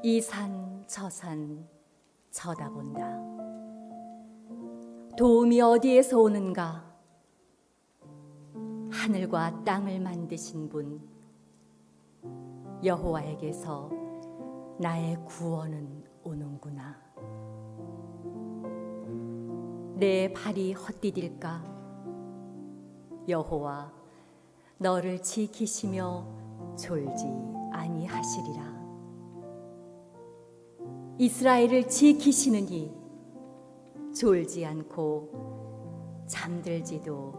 이 산 저 산 쳐다본다. 도움이 어디에서 오는가? 하늘과 땅을 만드신 분 여호와에게서 나의 구원은 오는구나. 내 발이 헛디딜까? 여호와 너를 지키시며 졸지 아니하시리라. 이스라엘을 지키시느니 졸지 않고 잠들지도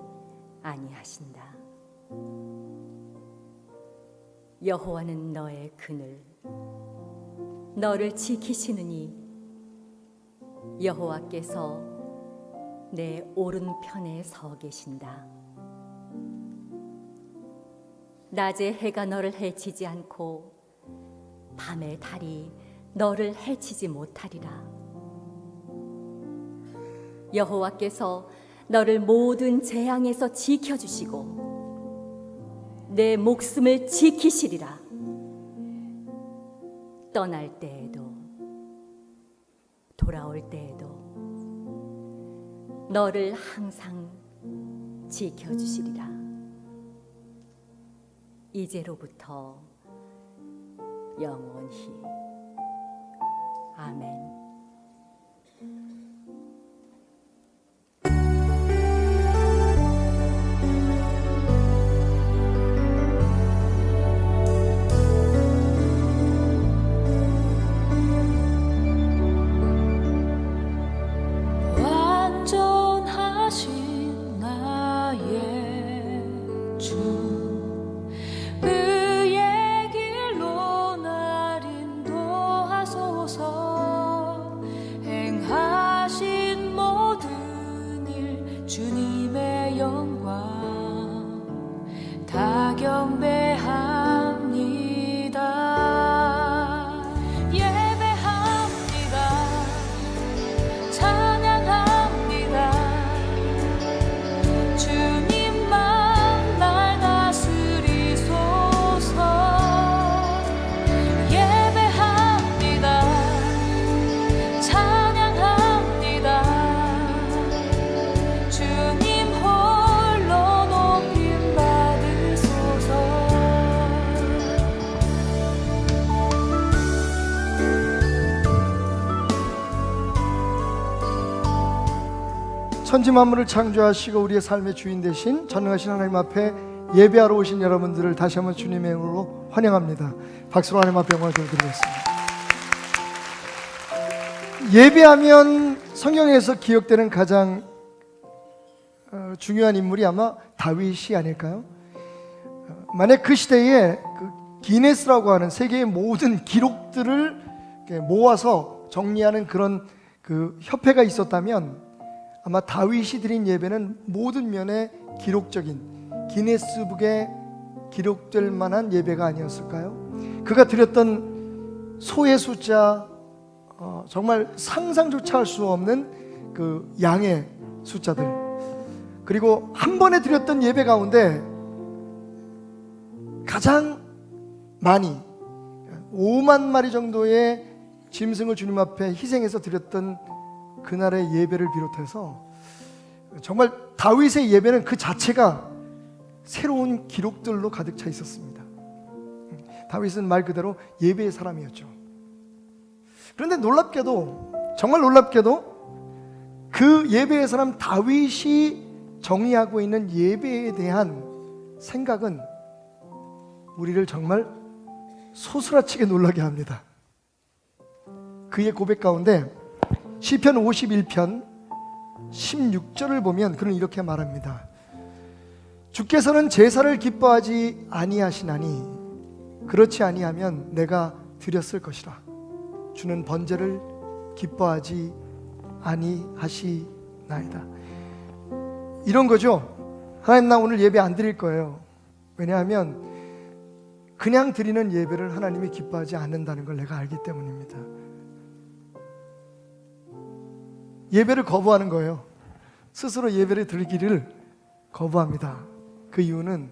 아니하신다. 여호와는 너의 그늘, 너를 지키시느니 여호와께서 내 오른편에 서 계신다. 낮에 해가 너를 해치지 않고 밤에 달이 너를 해치지 못하리라. 여호와께서 너를 모든 재앙에서 지켜주시고 내 목숨을 지키시리라. 떠날 때에도 돌아올 때에도 너를 항상 지켜주시리라. 이제로부터 영원히. 아멘. 완전하신 나의 주, 의의 길로 날 인도하소서. 행하신 모든 일 주님의 영광 다 경배합니다. 예배합니다. 찬양합니다. 주님만 날 다스리소서. 예배합니다. 찬양합니다. 주님 홀로 높임 받으소서. 천지 만물을 창조하시고 우리의 삶의 주인 되신 전능하신 하나님 앞에 예배하러 오신 여러분들을 다시 한번 주님의 이름으로 환영합니다. 박수로 하나님 앞에 영광을 돌려드리겠습니다. 예배하면 성경에서 기억되는 가장 중요한 인물이 아마 다윗이 아닐까요? 만약 그 시대에 그 기네스라고 하는 세계의 모든 기록들을 이렇게 모아서 정리하는 그런 그 협회가 있었다면 아마 다윗이 드린 예배는 모든 면에 기록적인 기네스북에 기록될 만한 예배가 아니었을까요? 그가 드렸던 소의 숫자, 정말 상상조차 할 수 없는 그 양의 숫자들, 그리고 한 번에 드렸던 예배 가운데 가장 많이 5만 마리 정도의 짐승을 주님 앞에 희생해서 드렸던 그날의 예배를 비롯해서 정말 다윗의 예배는 그 자체가 새로운 기록들로 가득 차 있었습니다. 다윗은 말 그대로 예배의 사람이었죠. 그런데 놀랍게도, 정말 놀랍게도 그 예배의 사람 다윗이 정의하고 있는 예배에 대한 생각은 우리를 정말 소스라치게 놀라게 합니다. 그의 고백 가운데 시편 51편 16절을 보면 그는 이렇게 말합니다. 주께서는 제사를 기뻐하지 아니하시나니 그렇지 아니하면 내가 드렸을 것이라. 주는 번제를 기뻐하지 아니하시나이다. 이런 거죠. 하나님, 나 오늘 예배 안 드릴 거예요. 왜냐하면 그냥 드리는 예배를 하나님이 기뻐하지 않는다는 걸 내가 알기 때문입니다. 예배를 거부하는 거예요. 스스로 예배를 드리기를 거부합니다. 그 이유는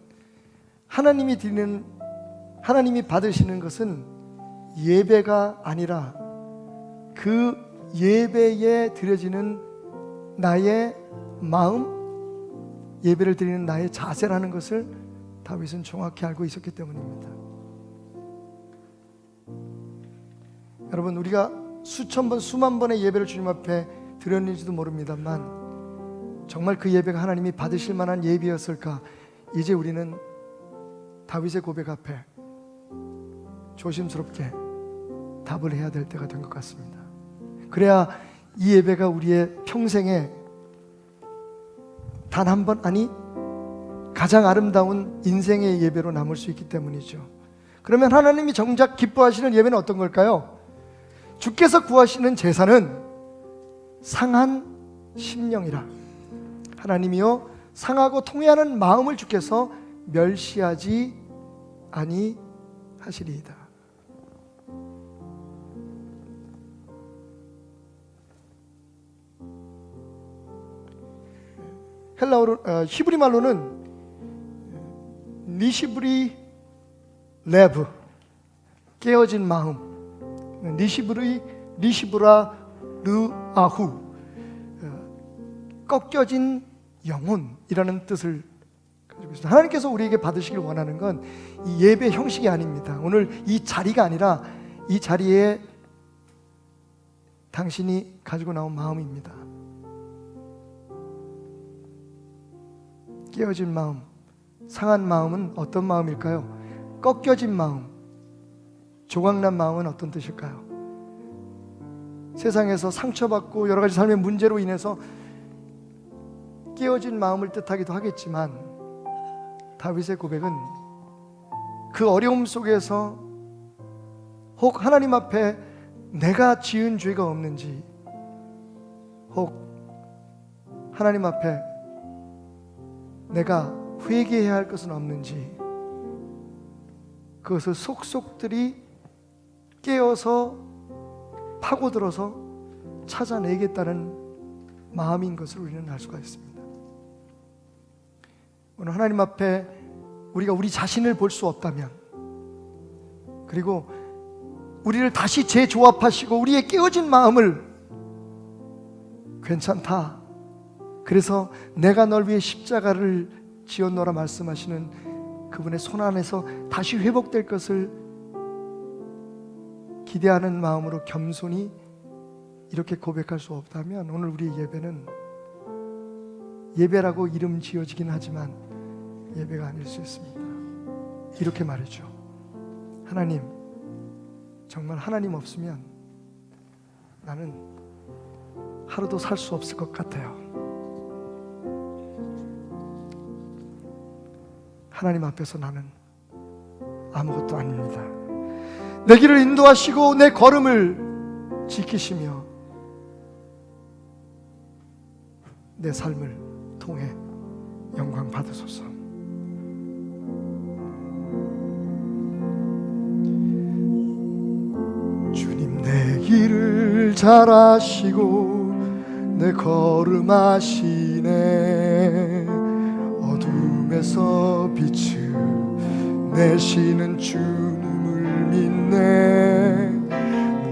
하나님이 받으시는 것은 예배가 아니라 그 예배에 드려지는 나의 마음, 예배를 드리는 나의 자세라는 것을 다윗은 정확히 알고 있었기 때문입니다. 여러분, 우리가 수천 번, 수만 번의 예배를 주님 앞에 드렸는지도 모릅니다만 정말 그 예배가 하나님이 받으실 만한 예배였을까? 이제 우리는 다윗의 고백 앞에 조심스럽게 답을 해야 될 때가 된 것 같습니다. 그래야 이 예배가 우리의 평생에 단 한 번, 아니 가장 아름다운 인생의 예배로 남을 수 있기 때문이죠. 그러면 하나님이 정작 기뻐하시는 예배는 어떤 걸까요? 주께서 구하시는 제사는 상한 심령이라. 하나님이요 상하고 통회하는 마음을 주께서 멸시하지 아니하시리이다. 헬라어로 히브리 말로는 니시브리 레브, 깨어진 마음, 니시브라 르아후, 꺾여진 영혼이라는 뜻을 가지고 있습니다. 하나님께서 우리에게 받으시길 원하는 건 이 예배 형식이 아닙니다. 오늘 이 자리가 아니라 이 자리에 당신이 가지고 나온 마음입니다. 깨어진 마음, 상한 마음은 어떤 마음일까요? 꺾여진 마음, 조각난 마음은 어떤 뜻일까요? 세상에서 상처받고 여러 가지 삶의 문제로 인해서 깨어진 마음을 뜻하기도 하겠지만 다윗의 고백은 그 어려움 속에서 혹 하나님 앞에 내가 지은 죄가 없는지, 혹 하나님 앞에 내가 회개해야 할 것은 없는지, 그것을 속속들이 깨어서 파고들어서 찾아내겠다는 마음인 것을 우리는 알 수가 있습니다. 오늘 하나님 앞에 우리가 우리 자신을 볼 수 없다면, 그리고 우리를 다시 재조합하시고 우리의 깨어진 마음을 괜찮다, 그래서 내가 널 위해 십자가를 지었노라 말씀하시는 그분의 손 안에서 다시 회복될 것을 기대하는 마음으로 겸손히 이렇게 고백할 수 없다면 오늘 우리의 예배는 예배라고 이름 지어지긴 하지만 예배가 아닐 수 있습니다. 이렇게 말이죠. 하나님, 정말 하나님 없으면 나는 하루도 살 수 없을 것 같아요. 하나님 앞에서 나는 아무것도 아닙니다. 내 길을 인도하시고 내 걸음을 지키시며 내 삶을 통해 영광 받으소서. 주님, 내 길을 잘 아시고 내 걸음 아시네. 어둠에서 빛을 내시는 주님을 믿네.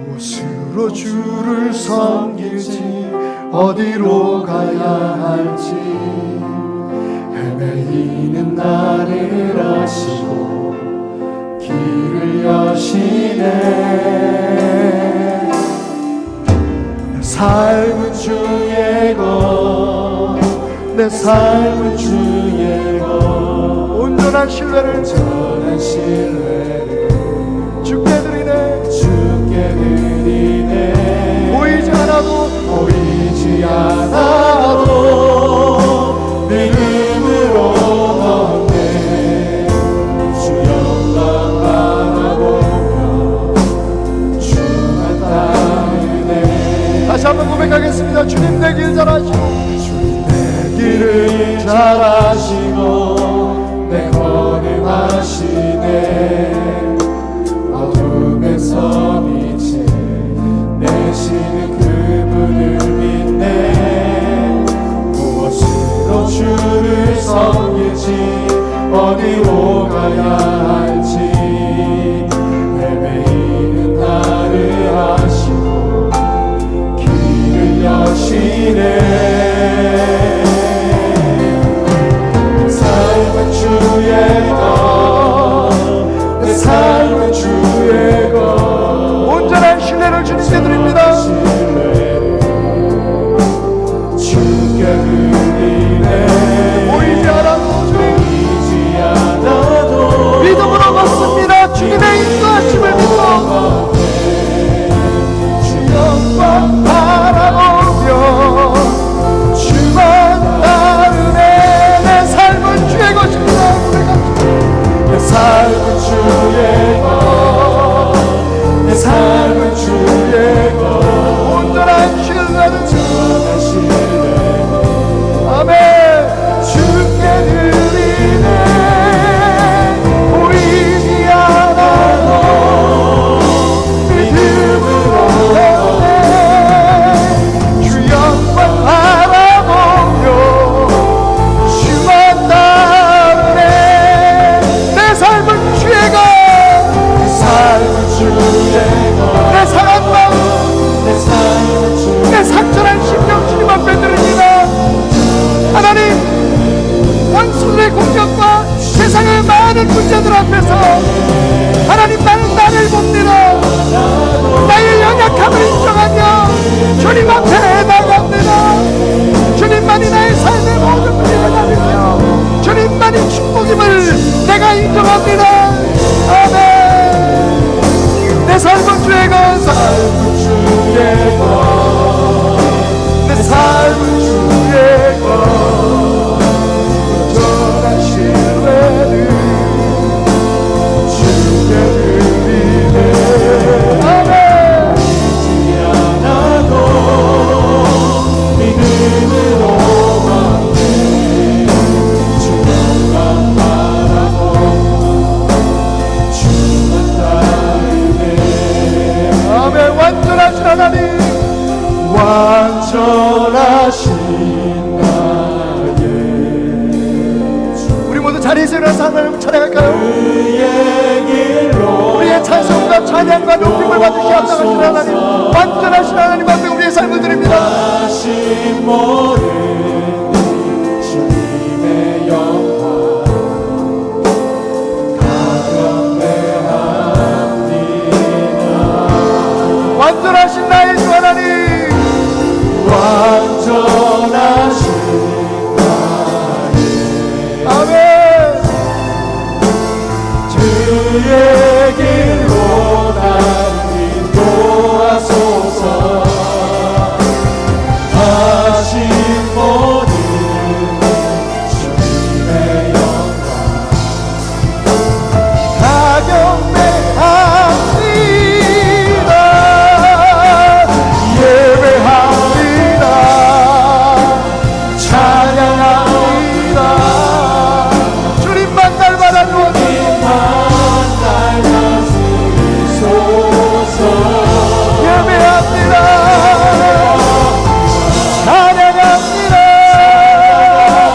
무엇으로 주를 섬길지 어디로 가야 할지 헤매이는 나를 아시고 길을 여시네. 내 삶은 주의 것, 내 삶은 주의 것, 온전한 신뢰를 주께 드리네. 보이지 않아도 믿음으로 얻네. 주 영광 바라보며 주만 따르네. 다시 한번 고백하겠습니다. 주님, 내 길 잘 아시고, 주님 내 길을 잘 아시고 내 걸음 아시네. 찬양합니다. 아멘. 내 삶은 주의 것, 내 삶은 주의 것, 전한 신뢰를 주께 드리네. 아멘. 믿지 않아도 믿음으로만 주만 바라고 주만 따르네. 아멘. 완전하신 하나님, 완전하신 나의 주. 우리 모두 자리에서 일어나서 하나님을 찬양할까요? 그의 길로 우리의 찬송과 찬양과 높임을 받으시 합당하신 하나님, 완전하신 하나님 앞에 우리의 삶을 드립니다. 다시 모르는 주님의 영광 가격대합니다. 완전하신 나의 주 하나님, 완전하신 아멘. 주의 길로 날 인도하소서. 다시 모든 주님의 영광 가격대합니다. 예배합니다. 찬양합니다. 주님만 날 바라주옵소서. 예배합니다. 찬양합니다.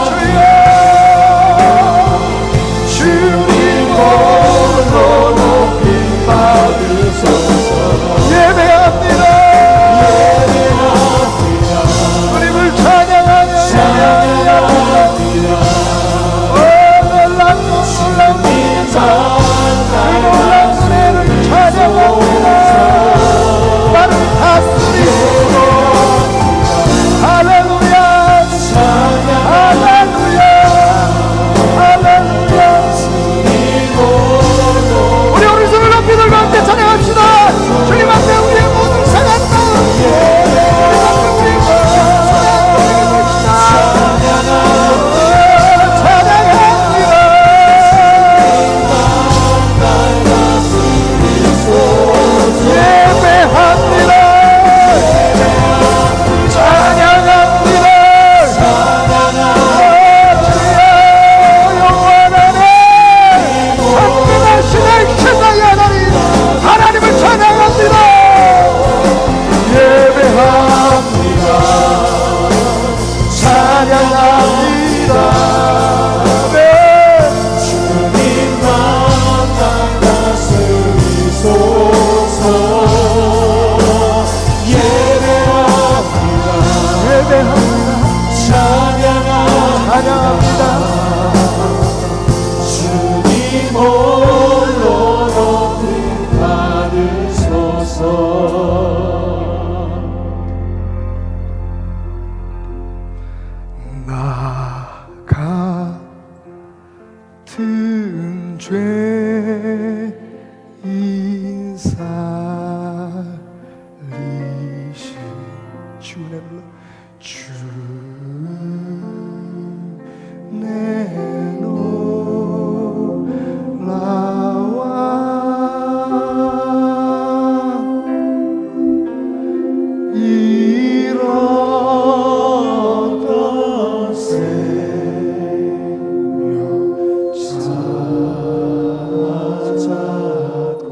주여, 주님 홀로 높임 받으소서. 예배합니다. 주님을 찬양하며 놀랍고 놀랍니다. 놀란 은혜를 찬양합니다. 나를 다스리시고 할렐루야 할렐루야 할렐루야. 우리 오른손을 높이 들고 함께 찬양합시다. 주님 앞에 우리의 모든 상한 마음 주님 앞에 우리의 모든 예배합니다. 찬양합니다. 주여, 영원하네 선민하시네 신나의 하나님, 하나님을 찬양합니다. 예배합니다. 찬양합니다. 네. 주님만 날 다스리소서. 예배합니다. 찬양합니다. 주님 홀로 높임 받으소서. 나 같은 죄인 살리신 주내 불러 주내 놀라와 이런 생명 찾았고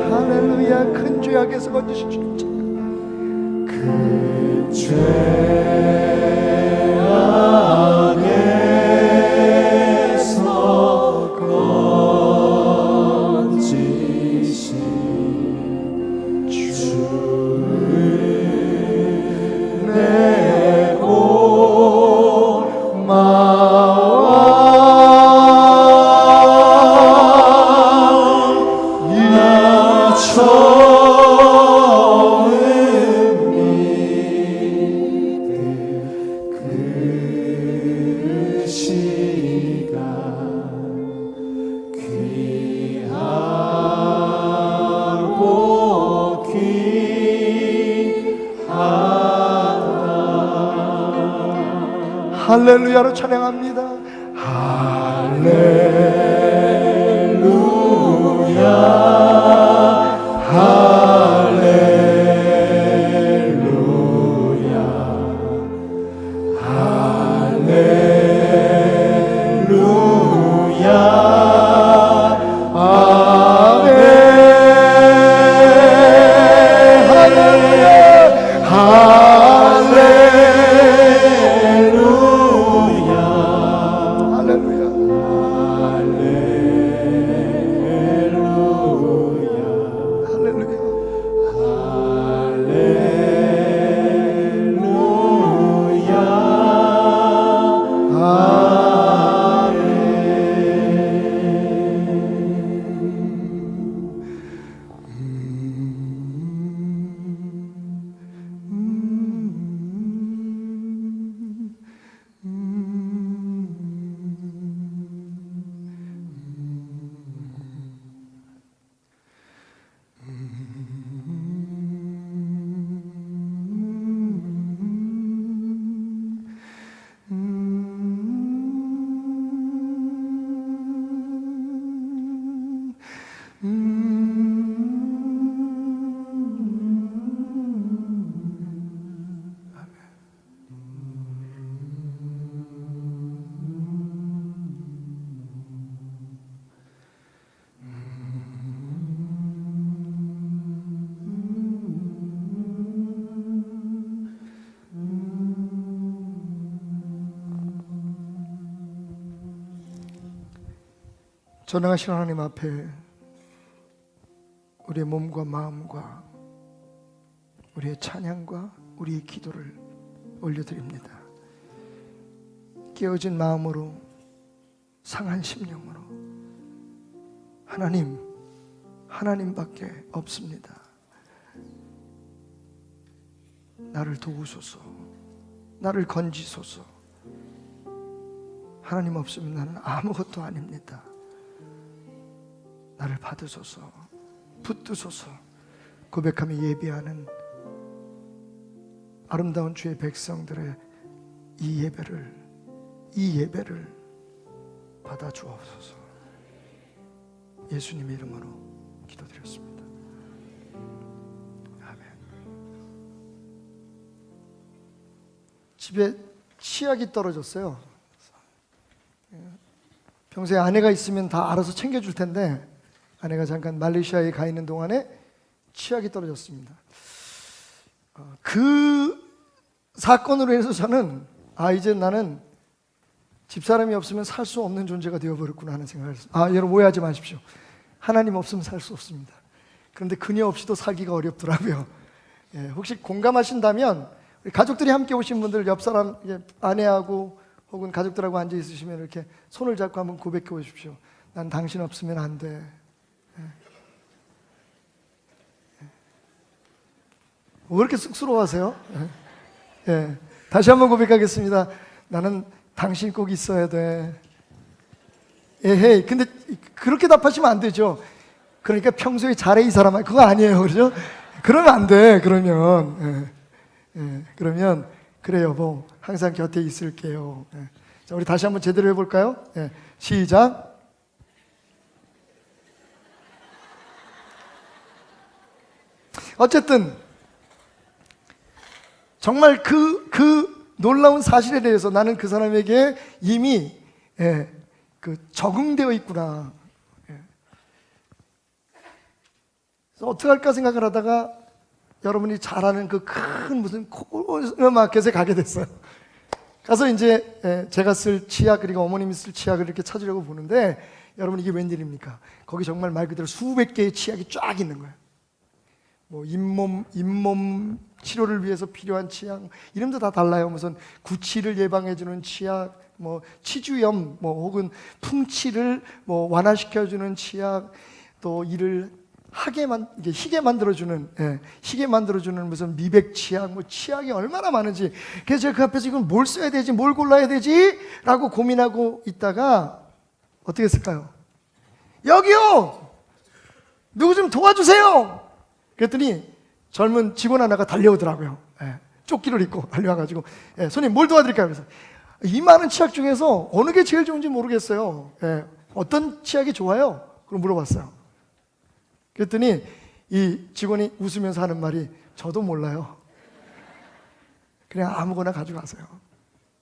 할렐루야. 큰 죄악에서 건지신 주님 찬양. 그 죄악에서 건지신 주를 내 고마워 잊혀 할렐루야로 찬양합니다. 전능하신 하나님 앞에 우리의 몸과 마음과 우리의 찬양과 우리의 기도를 올려드립니다. 깨어진 마음으로, 상한 심령으로, 하나님밖에 없습니다. 나를 도우소서, 나를 건지소서. 하나님 없으면 나는 아무것도 아닙니다. 나를 받으소서, 붙드소서 고백하며 예배하는 아름다운 주의 백성들의 이 예배를 받아 주옵소서. 예수님의 이름으로 기도드렸습니다. 아멘. 집에 치약이 떨어졌어요. 평소에 아내가 있으면 다 알아서 챙겨줄 텐데 아내가 잠깐 말레이시아에 가 있는 동안에 치약이 떨어졌습니다. 그 사건으로 인해서 저는 이제 나는 집사람이 없으면 살 수 없는 존재가 되어버렸구나 하는 생각을 했어요. 여러분 오해하지 마십시오. 하나님 없으면 살 수 없습니다. 그런데 그녀 없이도 살기가 어렵더라고요. 혹시 공감하신다면 우리 가족들이 함께 오신 분들 옆 사람 아내하고 혹은 가족들하고 앉아 있으시면 이렇게 손을 잡고 한번 고백해 보십시오. 난 당신 없으면 안 돼. 왜 이렇게 쑥스러워하세요? 다시 한번 고백하겠습니다. 나는 당신 꼭 있어야 돼. 근데 그렇게 답하시면 안 되죠. 그러니까 평소에 잘해 이 사람아. 그거 아니에요, 그렇죠? 그러면 안 돼. 그러면 그래 여보, 항상 곁에 있을게요. 자, 우리 다시 한번 제대로 해볼까요? 시작. 어쨌든 정말 그 놀라운 사실에 대해서 나는 그 사람에게 이미 적응되어 있구나. 그래서 어떻게 할까 생각을 하다가 여러분이 잘 아는 그 큰 무슨 코너마켓에 가게 됐어요. 가서 이제 제가 쓸 치약 그리고 어머님이 쓸 치약을 이렇게 찾으려고 보는데 여러분 이게 웬일입니까? 거기 정말 말 그대로 수백 개의 치약이 쫙 있는 거예요. 뭐 잇몸 치료를 위해서 필요한 치약, 이름도 다 달라요. 무슨 구취를 예방해주는 치약, 뭐 치주염, 뭐 혹은 풍치를 뭐 완화시켜주는 치약, 또 이를 희게 만들어주는 무슨 미백 치약, 뭐 치약이 얼마나 많은지. 그래서 제가 그 앞에서 이건 뭘 써야 되지, 뭘 골라야 되지? 라고 고민하고 있다가 어떻게 했을까요? 여기요! 누구 좀 도와주세요! 그랬더니 젊은 직원 하나가 달려오더라고요. 조끼를 입고 달려와가지고 손님 뭘 도와드릴까요? 그래서 이 많은 치약 중에서 어느 게 제일 좋은지 모르겠어요. 어떤 치약이 좋아요? 그럼 물어봤어요. 그랬더니 이 직원이 웃으면서 하는 말이 저도 몰라요. 그냥 아무거나 가져가세요.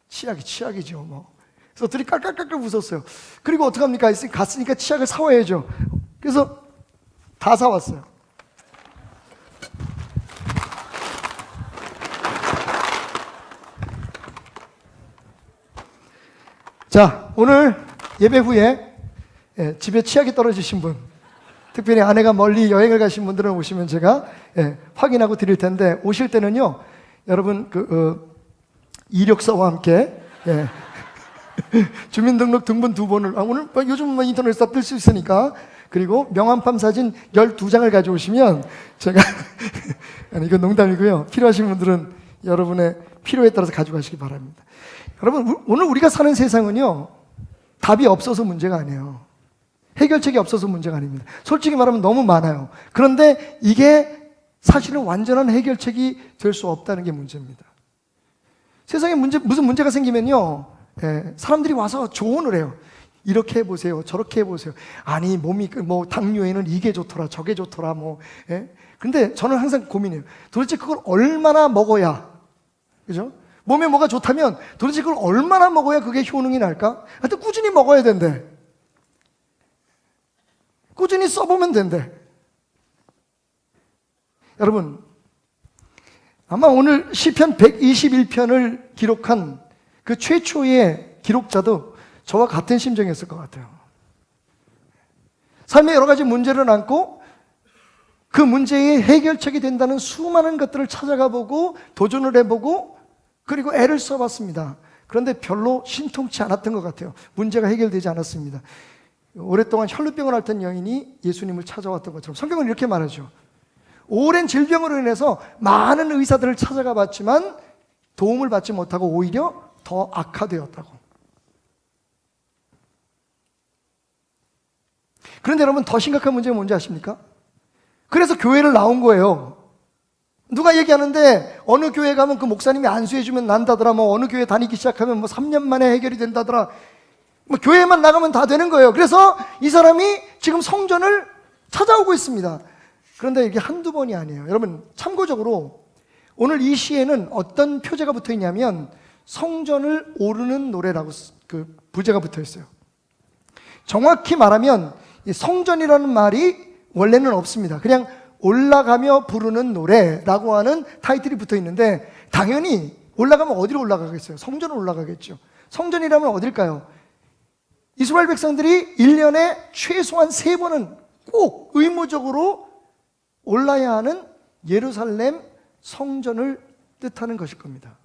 치약이 치약이죠 뭐. 그래서 둘이 깔깔깔깔 웃었어요. 그리고 어떡합니까? 갔으니까 치약을 사와야죠. 그래서 다 사왔어요. 자, 오늘 예배 후에 집에 치약이 떨어지신 분, 특별히 아내가 멀리 여행을 가신 분들은 오시면 제가 확인하고 드릴 텐데, 오실 때는요 여러분 이력서와 함께 주민등록 등본 2번을 오늘 요즘 인터넷에 다 뜰 수 있으니까, 그리고 명함판 사진 12장을 가져오시면 제가 아니 이건 농담이고요, 필요하신 분들은 여러분의 필요에 따라서 가져가시기 바랍니다. 여러분, 오늘 우리가 사는 세상은요 답이 없어서 문제가 아니에요. 해결책이 없어서 문제가 아닙니다. 솔직히 말하면 너무 많아요. 그런데 이게 사실은 완전한 해결책이 될 수 없다는 게 문제입니다. 세상에 무슨 문제가 생기면요 사람들이 와서 조언을 해요. 이렇게 해보세요, 저렇게 해보세요. 아니 몸이 뭐 당뇨에는 이게 좋더라 저게 좋더라 뭐. 근데 저는 항상 고민해요. 도대체 그걸 얼마나 먹어야, 그죠? 몸에 뭐가 좋다면 도대체 그걸 얼마나 먹어야 그게 효능이 날까? 하여튼 꾸준히 먹어야 된대. 꾸준히 써보면 된대. 여러분, 아마 오늘 시편 121편을 기록한 그 최초의 기록자도 저와 같은 심정이었을 것 같아요. 삶에 여러 가지 문제를 안고 그 문제의 해결책이 된다는 수많은 것들을 찾아가 보고 도전을 해보고 그리고 애를 써봤습니다. 그런데 별로 신통치 않았던 것 같아요. 문제가 해결되지 않았습니다. 오랫동안 혈루병을 앓던 여인이 예수님을 찾아왔던 것처럼 성경은 이렇게 말하죠. 오랜 질병으로 인해서 많은 의사들을 찾아가 봤지만 도움을 받지 못하고 오히려 더 악화되었다고. 그런데 여러분, 더 심각한 문제가 뭔지 아십니까? 그래서 교회를 나온 거예요. 누가 얘기하는데 어느 교회 가면 그 목사님이 안수해주면 난다더라, 뭐 어느 교회 다니기 시작하면 뭐 3년 만에 해결이 된다더라, 뭐 교회만 나가면 다 되는 거예요. 그래서 이 사람이 지금 성전을 찾아오고 있습니다. 그런데 이게 한두 번이 아니에요. 여러분, 참고적으로 오늘 이 시에는 어떤 표제가 붙어 있냐면 성전을 오르는 노래라고 그 부제가 붙어 있어요. 정확히 말하면 이 성전이라는 말이 원래는 없습니다. 그냥 올라가며 부르는 노래라고 하는 타이틀이 붙어 있는데, 당연히 올라가면 어디로 올라가겠어요? 성전으로 올라가겠죠. 성전이라면 어딜까요? 이스라엘 백성들이 1년에 최소한 3번은 꼭 의무적으로 올라야 하는 예루살렘 성전을 뜻하는 것일 겁니다.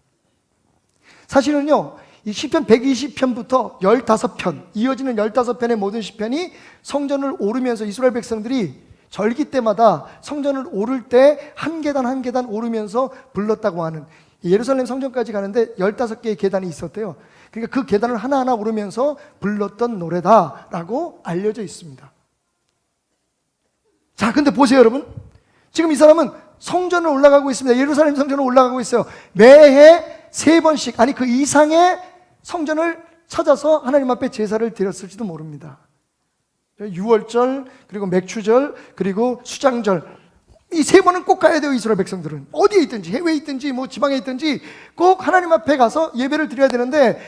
사실은요, 이 시편 120편부터 15편, 이어지는 15편의 모든 시편이 성전을 오르면서 이스라엘 백성들이 절기 때마다 성전을 오를 때 한 계단 한 계단 오르면서 불렀다고 하는, 예루살렘 성전까지 가는데 15개의 계단이 있었대요. 그러니까 그 계단을 하나하나 오르면서 불렀던 노래다라고 알려져 있습니다. 자, 근데 보세요 여러분, 지금 이 사람은 성전을 올라가고 있습니다. 예루살렘 성전을 올라가고 있어요. 매해 3번씩, 아니 그 이상의 성전을 찾아서 하나님 앞에 제사를 드렸을지도 모릅니다. 유월절, 그리고 맥추절, 그리고 수장절, 이 3번은 꼭 가야 돼요. 이스라엘 백성들은 어디에 있든지, 해외에 있든지 뭐 지방에 있든지 꼭 하나님 앞에 가서 예배를 드려야 되는데,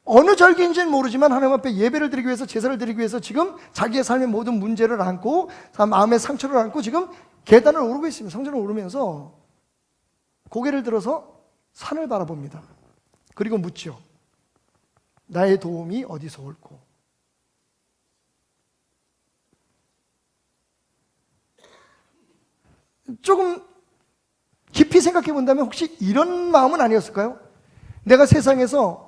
어느 절기인지는 모르지만 하나님 앞에 예배를 드리기 위해서, 제사를 드리기 위해서 지금 자기의 삶의 모든 문제를 안고 마음의 상처를 안고 지금 계단을 오르고 있습니다. 성전을 오르면서 고개를 들어서 산을 바라봅니다. 그리고 묻죠. 나의 도움이 어디서 올꼬? 조금 깊이 생각해 본다면 혹시 이런 마음은 아니었을까요? 내가 세상에서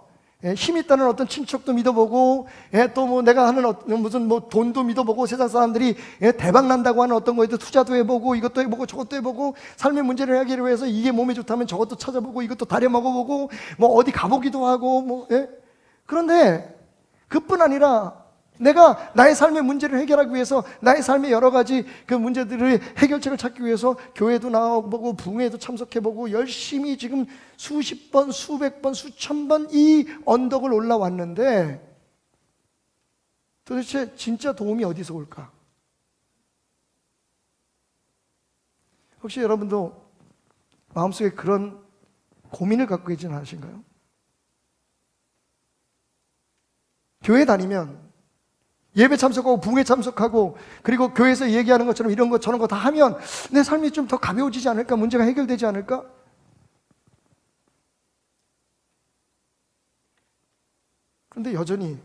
힘 있다는 어떤 친척도 믿어보고, 또 뭐 내가 하는 무슨 뭐 돈도 믿어보고, 세상 사람들이 대박 난다고 하는 어떤 거에도 투자도 해보고, 이것도 해보고 저것도 해보고, 삶의 문제를 해결하기 위해서 이게 몸에 좋다면 저것도 찾아보고, 이것도 다려 먹어보고, 뭐 어디 가보기도 하고, 뭐 그런데 그뿐 아니라 내가 나의 삶의 문제를 해결하기 위해서, 나의 삶의 여러 가지 그 문제들의 해결책을 찾기 위해서 교회도 나와보고 부흥회도 참석해보고 열심히 지금 수십 번, 수백 번, 수천 번 이 언덕을 올라왔는데 도대체 진짜 도움이 어디서 올까? 혹시 여러분도 마음속에 그런 고민을 갖고 계시는 않으신가요? 교회 다니면 예배 참석하고 부흥회 참석하고 그리고 교회에서 얘기하는 것처럼 이런 것 저런 거 다 하면 내 삶이 좀 더 가벼워지지 않을까? 문제가 해결되지 않을까? 그런데 여전히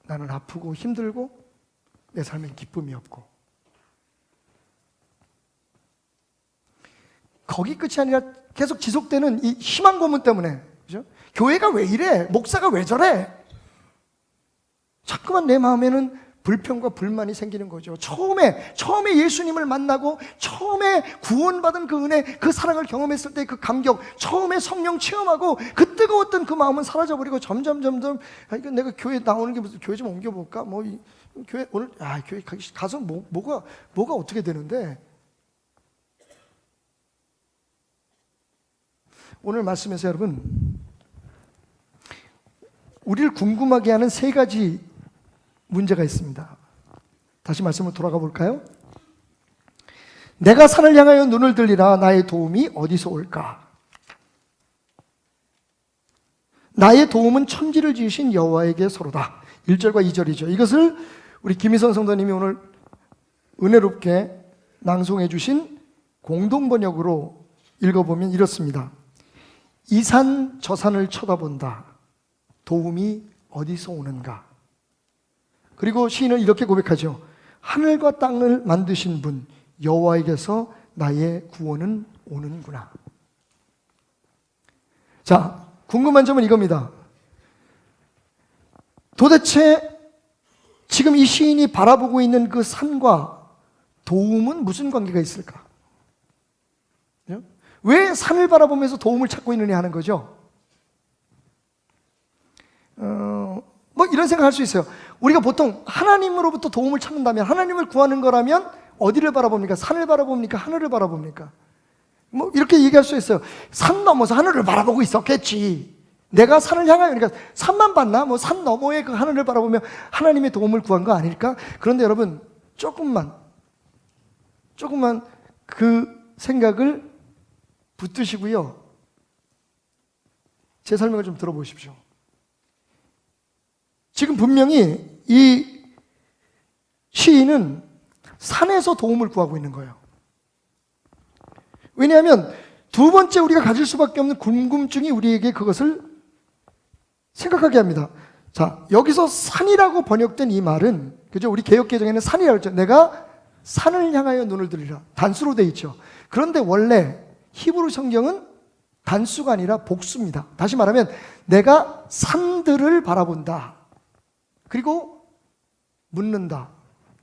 나는 아프고 힘들고 내 삶엔 기쁨이 없고, 거기 끝이 아니라 계속 지속되는 이 희망 고문 때문에, 그죠? 교회가 왜 이래? 목사가 왜 저래? 자꾸만 내 마음에는 불평과 불만이 생기는 거죠. 처음에 예수님을 만나고 처음에 구원받은 그 은혜, 그 사랑을 경험했을 때 그 감격, 처음에 성령 체험하고 그 뜨거웠던 그 마음은 사라져버리고 점점 이거 내가 교회 나오는 게 무슨, 교회 좀 옮겨볼까? 교회 오늘 교회 가서 뭐가 어떻게 되는데? 오늘 말씀에서 여러분, 우리를 궁금하게 하는 세 가지 문제가 있습니다. 다시 말씀을 돌아가 볼까요? 내가 산을 향하여 눈을 들리라. 나의 도움이 어디서 올까? 나의 도움은 천지를 지으신 여호와에게서로다. 1절과 2절이죠. 이것을 우리 김희선 성도님이 오늘 은혜롭게 낭송해 주신 공동번역으로 읽어보면 이렇습니다. 이 산 저 산을 쳐다본다. 도움이 어디서 오는가? 그리고 시인은 이렇게 고백하죠. 하늘과 땅을 만드신 분 여호와에게서 나의 구원은 오는구나. 자, 궁금한 점은 이겁니다. 도대체 지금 이 시인이 바라보고 있는 그 산과 도움은 무슨 관계가 있을까? 왜 산을 바라보면서 도움을 찾고 있느냐 하는 거죠. 이런 생각할 수 있어요. 우리가 보통 하나님으로부터 도움을 찾는다면, 하나님을 구하는 거라면 어디를 바라봅니까? 산을 바라봅니까? 하늘을 바라봅니까? 이렇게 얘기할 수 있어요. 산 넘어서 하늘을 바라보고 있었겠지. 내가 산을 향하여, 그러니까 산만 봤나? 산 너머에 그 하늘을 바라보며 하나님의 도움을 구한 거 아닐까? 그런데 여러분, 조금만 그 생각을 붙드시고요. 제 설명을 좀 들어보십시오. 지금 분명히 이 시인은 산에서 도움을 구하고 있는 거예요. 왜냐하면 두 번째 우리가 가질 수밖에 없는 궁금증이 우리에게 그것을 생각하게 합니다. 자, 여기서 산이라고 번역된 이 말은, 그죠? 우리 개역개정에는 산이라고 했죠. 내가 산을 향하여 눈을 들리라. 단수로 되어 있죠. 그런데 원래 히브리 성경은 단수가 아니라 복수입니다. 다시 말하면 내가 산들을 바라본다. 그리고 묻는다.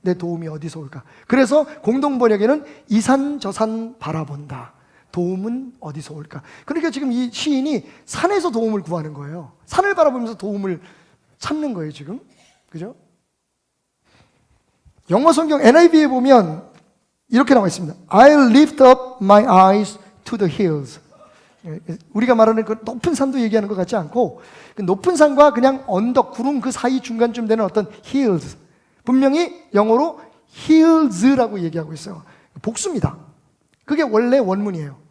내 도움이 어디서 올까? 그래서 공동번역에는 이 산 저 산 바라본다. 도움은 어디서 올까? 그러니까 지금 이 시인이 산에서 도움을 구하는 거예요. 산을 바라보면서 도움을 찾는 거예요, 지금. 그죠? 영어 성경 NIV에 보면 이렇게 나와 있습니다. I'll lift up my eyes to the hills. 우리가 말하는 그 높은 산도 얘기하는 것 같지 않고, 그 높은 산과 그냥 언덕, 구름 그 사이 중간쯤 되는 어떤 hills, 분명히 영어로 hills라고 얘기하고 있어요. 복수입니다. 그게 원래 원문이에요.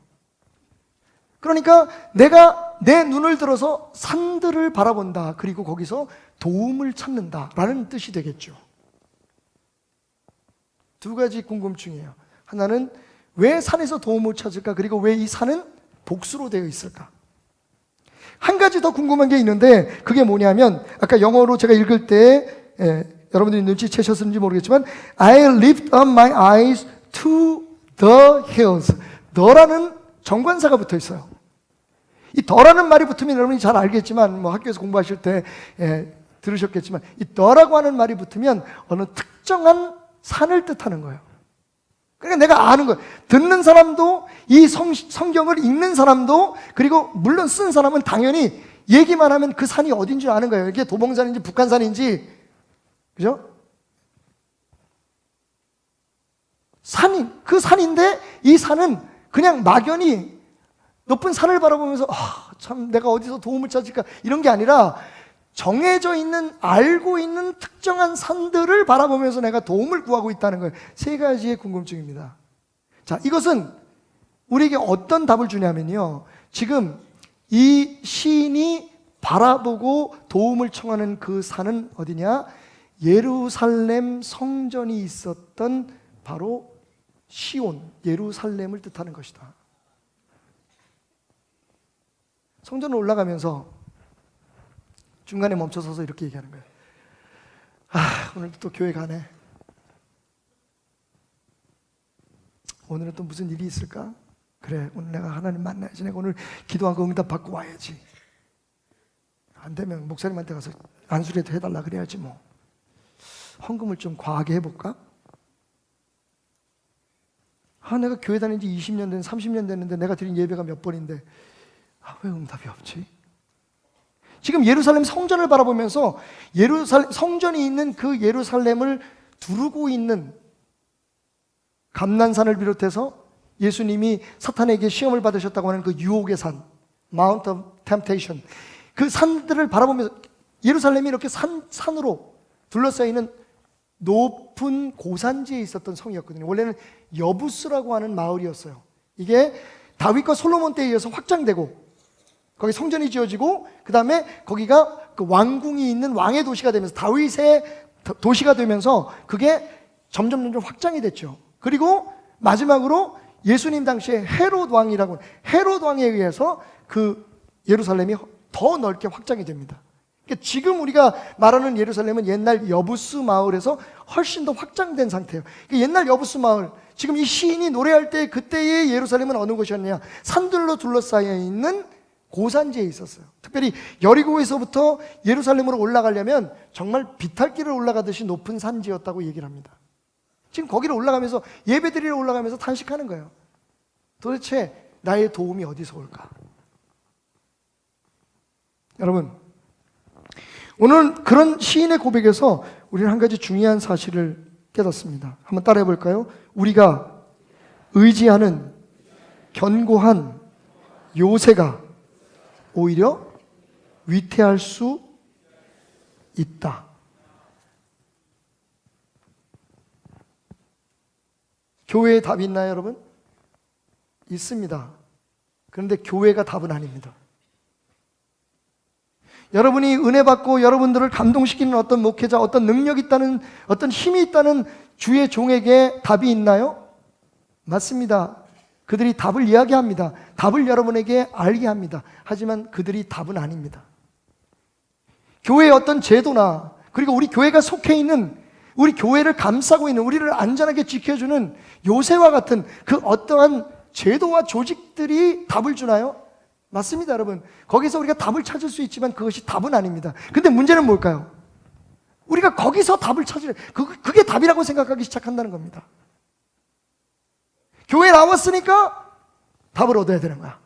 그러니까 내가 내 눈을 들어서 산들을 바라본다. 그리고 거기서 도움을 찾는다라는 뜻이 되겠죠. 두 가지 궁금증이에요. 하나는 왜 산에서 도움을 찾을까? 그리고 왜 이 산은 복수로 되어 있을까? 한 가지 더 궁금한 게 있는데, 그게 뭐냐면 아까 영어로 제가 읽을 때 여러분들이 눈치채셨는지 모르겠지만 I'll lift up my eyes to the hills. 더라는 정관사가 붙어 있어요. 이 더라는 말이 붙으면 여러분이 잘 알겠지만, 학교에서 공부하실 때 들으셨겠지만, 이 더라고 하는 말이 붙으면 어느 특정한 산을 뜻하는 거예요. 그러니까 내가 아는 거예요. 듣는 사람도, 이 성경을 읽는 사람도, 그리고 물론 쓴 사람은 당연히 얘기만 하면 그 산이 어딘지 아는 거예요. 이게 도봉산인지 북한산인지 그죠? 그 산인데 이 산은 그냥 막연히 높은 산을 바라보면서 참 내가 어디서 도움을 찾을까 이런 게 아니라 정해져 있는 알고 있는 특정한 산들을 바라보면서 내가 도움을 구하고 있다는 거예요. 세 가지의 궁금증입니다. 자, 이것은 우리에게 어떤 답을 주냐면요, 지금 이 시인이 바라보고 도움을 청하는 그 산은 어디냐? 예루살렘 성전이 있었던 바로 시온, 예루살렘을 뜻하는 것이다. 성전을 올라가면서 중간에 멈춰서서 이렇게 얘기하는 거예요. 오늘도 또 교회 가네. 오늘은 또 무슨 일이 있을까? 그래, 오늘 내가 하나님 만나야지. 내가 오늘 기도하고 응답 받고 와야지. 안 되면 목사님한테 가서 안수라도 해달라 그래야지 뭐. 헌금을 좀 과하게 해볼까? 내가 교회 다닌 지 20년 된 30년 됐는데 내가 드린 예배가 몇 번인데 왜 응답이 없지? 지금 예루살렘 성전을 바라보면서 성전이 있는 그 예루살렘을 두르고 있는 감난산을 비롯해서 예수님이 사탄에게 시험을 받으셨다고 하는 그 유혹의 산, Mount of Temptation, 그 산들을 바라보면서 예루살렘이 이렇게 산으로 둘러싸여 있는 높은 고산지에 있었던 성이었거든요. 원래는 여부스라고 하는 마을이었어요. 이게 다윗과 솔로몬 때에 이어서 확장되고 거기 성전이 지어지고 그 다음에 거기가 그 왕궁이 있는 왕의 도시가 되면서 다윗의 도시가 되면서 그게 점점 확장이 됐죠. 그리고 마지막으로 예수님 당시에 헤롯 왕이라고, 헤롯 왕에 의해서 그 예루살렘이 더 넓게 확장이 됩니다. 그러니까 지금 우리가 말하는 예루살렘은 옛날 여부스 마을에서 훨씬 더 확장된 상태예요. 그러니까 옛날 여부스 마을, 지금 이 시인이 노래할 때 그때의 예루살렘은 어느 곳이었냐? 산들로 둘러싸여 있는 고산지에 있었어요. 특별히 여리고에서부터 예루살렘으로 올라가려면 정말 비탈길을 올라가듯이 높은 산지였다고 얘기를 합니다. 지금 거기를 올라가면서 예배드리러 올라가면서 탄식하는 거예요. 도대체 나의 도움이 어디서 올까? 여러분, 오늘 그런 시인의 고백에서 우리는 한 가지 중요한 사실을 깨닫습니다. 한번 따라해 볼까요? 우리가 의지하는 견고한 요새가 오히려 위태할 수 있다. 교회에 답이 있나요, 여러분? 있습니다. 그런데 교회가 답은 아닙니다. 여러분이 은혜 받고 여러분들을 감동시키는 어떤 목회자, 어떤 능력이 있다는, 어떤 힘이 있다는 주의 종에게 답이 있나요? 맞습니다. 그들이 답을 이야기합니다. 답을 여러분에게 알게 합니다. 하지만 그들이 답은 아닙니다. 교회의 어떤 제도나, 그리고 우리 교회가 속해 있는, 우리 교회를 감싸고 있는, 우리를 안전하게 지켜주는 요새와 같은 그 어떠한 제도와 조직들이 답을 주나요? 맞습니다, 여러분. 거기서 우리가 답을 찾을 수 있지만 그것이 답은 아닙니다. 근데 문제는 뭘까요? 우리가 거기서 답을 찾으려, 그게 답이라고 생각하기 시작한다는 겁니다. 교회에 나왔으니까 답을 얻어야 되는 거야.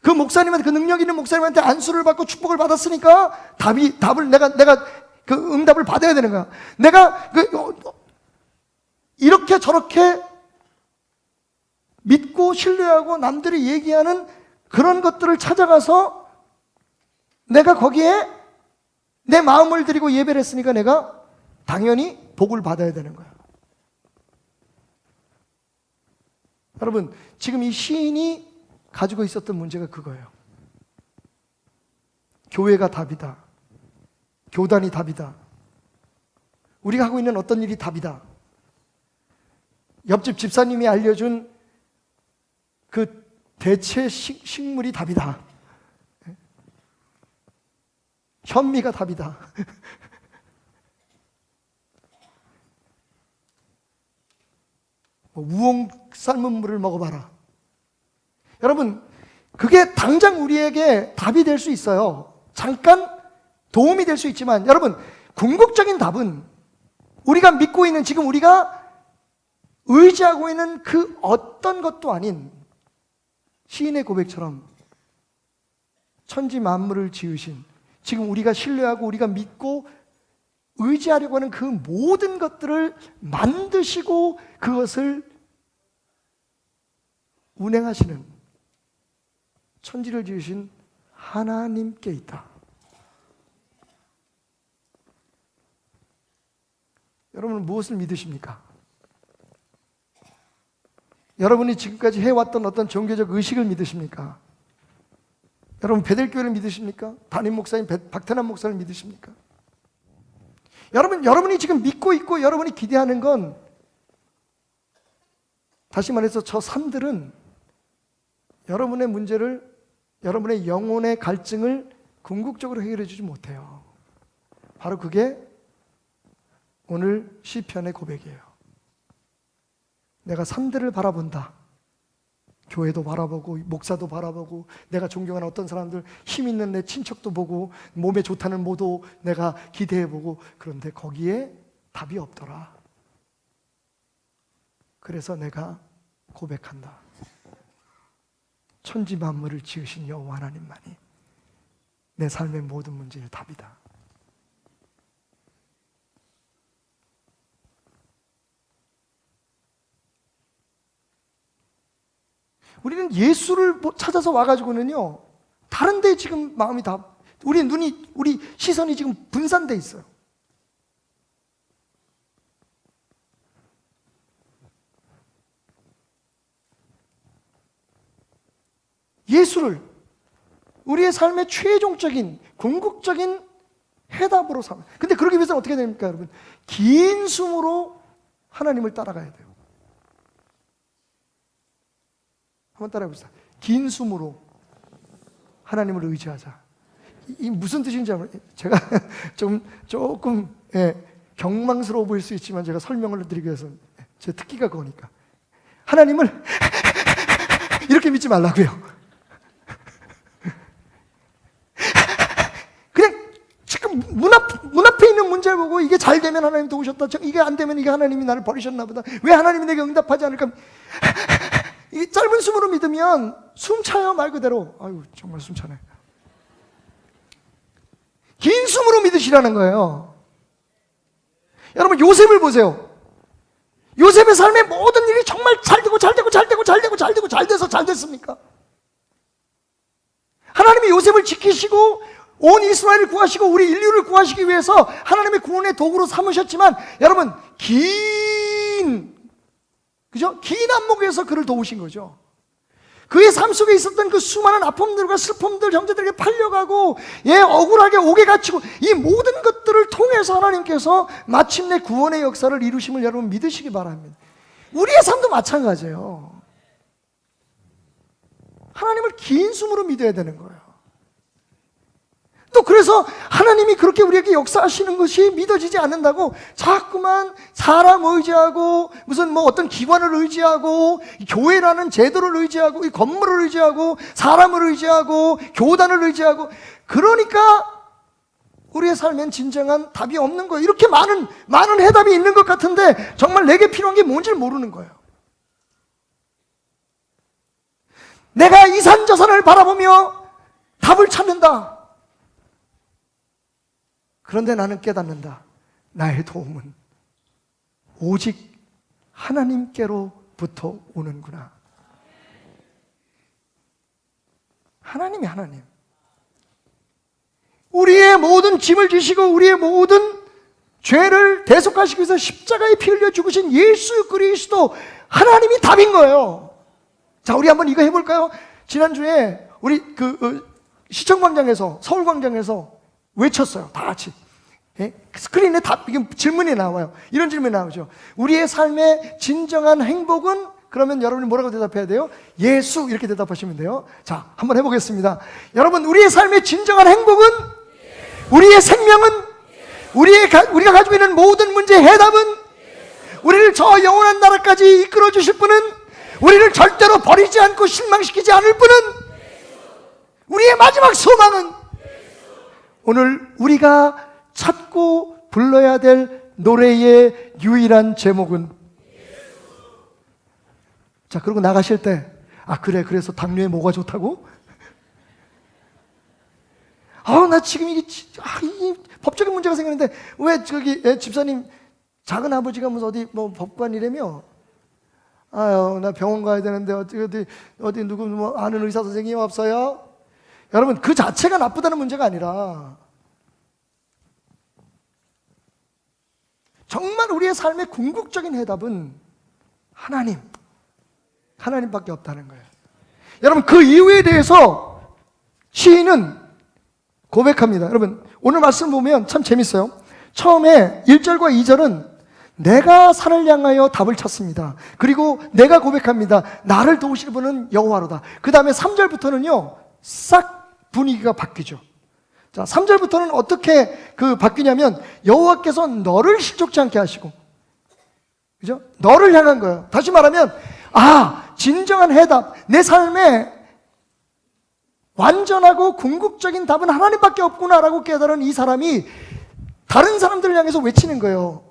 그 목사님한테, 그 능력 있는 목사님한테 안수를 받고 축복을 받았으니까 답을 내가 그 응답을 받아야 되는 거야. 내가 이렇게 저렇게 믿고 신뢰하고 남들이 얘기하는 그런 것들을 찾아가서 내가 거기에 내 마음을 드리고 예배를 했으니까 내가 당연히 복을 받아야 되는 거야. 여러분, 지금 이 시인이 가지고 있었던 문제가 그거예요. 교회가 답이다. 교단이 답이다. 우리가 하고 있는 어떤 일이 답이다. 옆집 집사님이 알려준 그 대체 식물이 답이다. 현미가 답이다. 우엉 삶은 물을 먹어봐라. 여러분, 그게 당장 우리에게 답이 될 수 있어요. 잠깐 도움이 될 수 있지만, 여러분, 궁극적인 답은 우리가 믿고 있는, 지금 우리가 의지하고 있는 그 어떤 것도 아닌 시인의 고백처럼 천지 만물을 지으신, 지금 우리가 신뢰하고 우리가 믿고 의지하려고 하는 그 모든 것들을 만드시고 그것을 운행하시는 천지를 지으신 하나님께 있다. 여러분은 무엇을 믿으십니까? 여러분이 지금까지 해왔던 어떤 종교적 의식을 믿으십니까? 여러분 베델교회를 믿으십니까? 담임 목사님 박태남 목사를 믿으십니까? 여러분이 지금 믿고 있고 여러분이 기대하는 건, 다시 말해서 저 산들은 여러분의 문제를, 여러분의 영혼의 갈증을 궁극적으로 해결해 주지 못해요. 바로 그게 오늘 시편의 고백이에요. 내가 산들을 바라본다. 교회도 바라보고 목사도 바라보고 내가 존경하는 어떤 사람들, 힘 있는 내 친척도 보고 몸에 좋다는 모도 내가 기대해보고, 그런데 거기에 답이 없더라. 그래서 내가 고백한다. 천지 만물을 지으신 여호와 하나님만이 내 삶의 모든 문제의 답이다. 우리는 예수를 찾아서 와가지고는요, 다른 데 지금 마음이 다, 우리 시선이 지금 분산돼 있어요. 예수를 우리의 삶의 최종적인 궁극적인 해답으로 삼아요. 근데 그러기 위해서는 어떻게 됩니까, 여러분? 긴 숨으로 하나님을 따라가야 돼요. 한번 따라해보시다. 긴 숨으로 하나님을 의지하자. 이 무슨 뜻인지 제가 조금 경망스러워 보일 수 있지만 제가 설명을 드리기 위해서, 제 특기가 그거니까. 하나님을 이렇게 믿지 말라고요. 그냥 지금 문 앞에 있는 문제를 보고 이게 잘 되면 하나님 도우셨다, 이게 안 되면 이게 하나님이 나를 버리셨나 보다, 왜 하나님이 내게 응답하지 않을까. 이 짧은 숨으로 믿으면 숨 차요. 말 그대로. 아유, 정말 숨 차네. 긴 숨으로 믿으시라는 거예요. 여러분 요셉을 보세요. 요셉의 삶의 모든 일이 정말 잘 돼서 잘 됐습니까? 하나님이 요셉을 지키시고 온 이스라엘을 구하시고 우리 인류를 구하시기 위해서 하나님의 구원의 도구로 삼으셨지만, 여러분 긴 안목에서 그를 도우신 거죠. 그의 삶 속에 있었던 그 수많은 아픔들과 슬픔들, 형제들에게 팔려가고 억울하게 옥에 갇히고, 이 모든 것들을 통해서 하나님께서 마침내 구원의 역사를 이루심을 여러분 믿으시기 바랍니다. 우리의 삶도 마찬가지예요. 하나님을 긴 숨으로 믿어야 되는 거예요. 또 그래서 하나님이 그렇게 우리에게 역사하시는 것이 믿어지지 않는다고 자꾸만 사람 의지하고, 무슨 어떤 기관을 의지하고, 교회라는 제도를 의지하고, 이 건물을 의지하고, 사람을 의지하고, 교단을 의지하고, 그러니까 우리의 삶엔 진정한 답이 없는 거예요. 이렇게 많은 해답이 있는 것 같은데 정말 내게 필요한 게 뭔지를 모르는 거예요. 내가 이 산 저 산을 바라보며 답을 찾는다. 그런데 나는 깨닫는다. 나의 도움은 오직 하나님께로부터 오는구나. 하나님이 하나님. 우리의 모든 짐을 지시고 우리의 모든 죄를 대속하시기 위해서 십자가에 피 흘려 죽으신 예수 그리스도, 하나님이 답인 거예요. 자, 우리 한번 이거 해볼까요? 지난주에 우리 시청광장에서, 서울광장에서 외쳤어요. 다 같이. 스크린에 이게 질문이 나와요. 이런 질문이 나오죠. 우리의 삶의 진정한 행복은, 그러면 여러분이 뭐라고 대답해야 돼요? 예수, 이렇게 대답하시면 돼요. 자, 한번 해보겠습니다. 여러분, 우리의 삶의 진정한 행복은, 우리의 생명은, 우리가 가지고 있는 모든 문제의 해답은, 우리를 저 영원한 나라까지 이끌어 주실 분은, 우리를 절대로 버리지 않고 실망시키지 않을 분은, 우리의 마지막 소망은, 오늘 우리가 찾고 불러야 될 노래의 유일한 제목은, 자, 그리고 나가실 때, 그래서 당뇨에 뭐가 좋다고? 나 지금 이 법적인 문제가 생겼는데 왜 집사님 작은 아버지가 무슨 어디 법관이라며? 나 병원 가야 되는데 어디 누구 아는 의사 선생님 없어요? 여러분, 그 자체가 나쁘다는 문제가 아니라 정말 우리의 삶의 궁극적인 해답은 하나님밖에 없다는 거예요. 여러분, 그 이유에 대해서 시인은 고백합니다. 여러분, 오늘 말씀 보면 참 재밌어요. 처음에 1절과 2절은 내가 산을 향하여 답을 찾습니다. 그리고 내가 고백합니다. 나를 도우실 분은 여호와로다. 그 다음에 3절부터는요 싹 분위기가 바뀌죠. 자, 3절부터는 어떻게 바뀌냐면 여호와께서 너를 실족치 않게 하시고, 그죠? 너를 향한 거예요. 다시 말하면 진정한 해답, 내 삶에 완전하고 궁극적인 답은 하나님밖에 없구나라고 깨달은 이 사람이 다른 사람들을 향해서 외치는 거예요.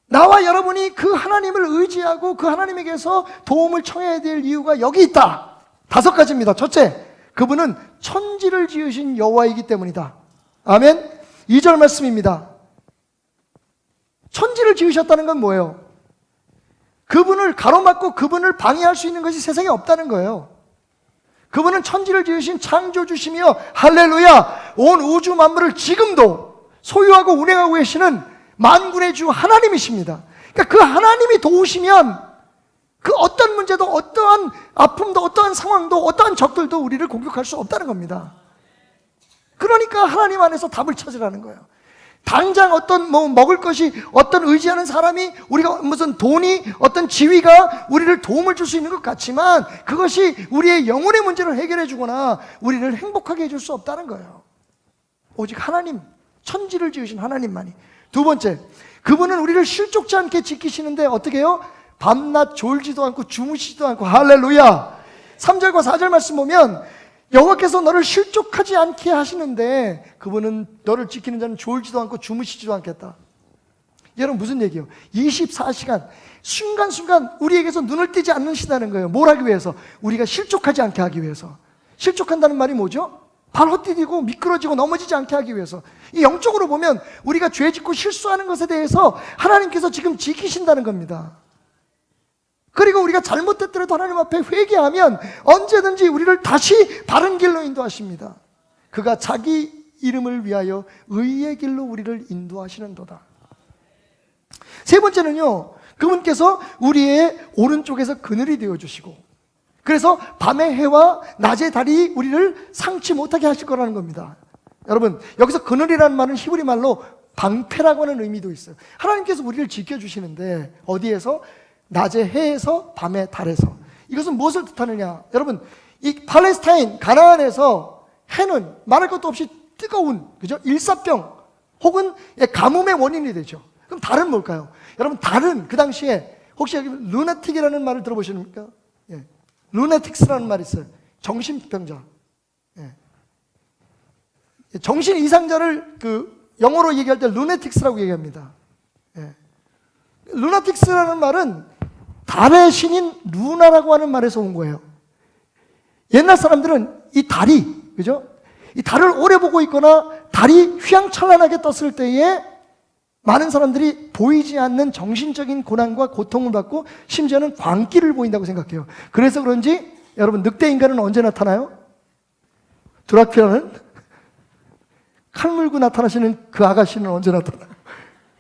나와 여러분이 그 하나님을 의지하고 그 하나님에게서 도움을 청해야 될 이유가 여기 있다. 5가지입니다. 첫째, 그분은 천지를 지으신 여호와이기 때문이다. 아멘. 2절 말씀입니다. 천지를 지으셨다는 건 뭐예요? 그분을 가로막고 그분을 방해할 수 있는 것이 세상에 없다는 거예요. 그분은 천지를 지으신 창조주시며 할렐루야, 온 우주 만물을 지금도 소유하고 운행하고 계시는 만군의 주 하나님이십니다. 그러니까 그 하나님이 도우시면 그 어떤 문제도, 어떠한 아픔도, 어떠한 상황도, 어떠한 적들도 우리를 공격할 수 없다는 겁니다. 그러니까 하나님 안에서 답을 찾으라는 거예요. 당장 어떤 먹을 것이, 어떤 의지하는 사람이, 우리가 무슨 돈이, 어떤 지위가 우리를 도움을 줄 수 있는 것 같지만 그것이 우리의 영혼의 문제를 해결해 주거나 우리를 행복하게 해줄 수 없다는 거예요. 오직 하나님, 천지를 지으신 하나님만이. 2번째, 그분은 우리를 실족지 않게 지키시는데 어떻게 해요? 밤낮 졸지도 않고 주무시지도 않고. 할렐루야. 3절과 4절 말씀 보면 여호와께서 너를 실족하지 않게 하시는데 그분은 너를 지키는 자는 졸지도 않고 주무시지도 않겠다. 여러분, 무슨 얘기예요? 24시간 순간순간 우리에게서 눈을 떼지 않으신다는 거예요. 뭘 하기 위해서? 우리가 실족하지 않게 하기 위해서. 실족한다는 말이 뭐죠? 발 헛디디고 미끄러지고 넘어지지 않게 하기 위해서. 이 영적으로 보면 우리가 죄 짓고 실수하는 것에 대해서 하나님께서 지금 지키신다는 겁니다. 그리고 우리가 잘못했더라도 하나님 앞에 회개하면 언제든지 우리를 다시 바른 길로 인도하십니다. 그가 자기 이름을 위하여 의의 길로 우리를 인도하시는도다. 3번째는요, 그분께서 우리의 오른쪽에서 그늘이 되어주시고, 그래서 밤의 해와 낮의 달이 우리를 상치 못하게 하실 거라는 겁니다. 여러분, 여기서 그늘이라는 말은 히브리 말로 방패라고 하는 의미도 있어요. 하나님께서 우리를 지켜주시는데 어디에서? 낮의 해에서, 밤의 달에서. 이것은 무엇을 뜻하느냐? 여러분, 이 팔레스타인 가나안에서 해는 말할 것도 없이 뜨거운, 그죠? 일사병 혹은 가뭄의 원인이 되죠. 그럼 달은 뭘까요? 여러분, 달은 그 당시에 혹시 여기 루나틱이라는 말을 들어보십니까? 예. 루나틱스라는 말이 있어요. 정신병자. 예. 정신 이상자를 영어로 얘기할 때 루나틱스라고 얘기합니다. 예. 루나틱스라는 말은 달의 신인 루나라고 하는 말에서 온 거예요. 옛날 사람들은 이 달이, 그죠? 이 달을 오래 보고 있거나 달이 휘황찬란하게 떴을 때에 많은 사람들이 보이지 않는 정신적인 고난과 고통을 받고 심지어는 광기를 보인다고 생각해요. 그래서 그런지 여러분, 늑대 인간은 언제 나타나요? 드라큘라는 칼 물고 나타나시는 그 아가씨는 언제 나타나요?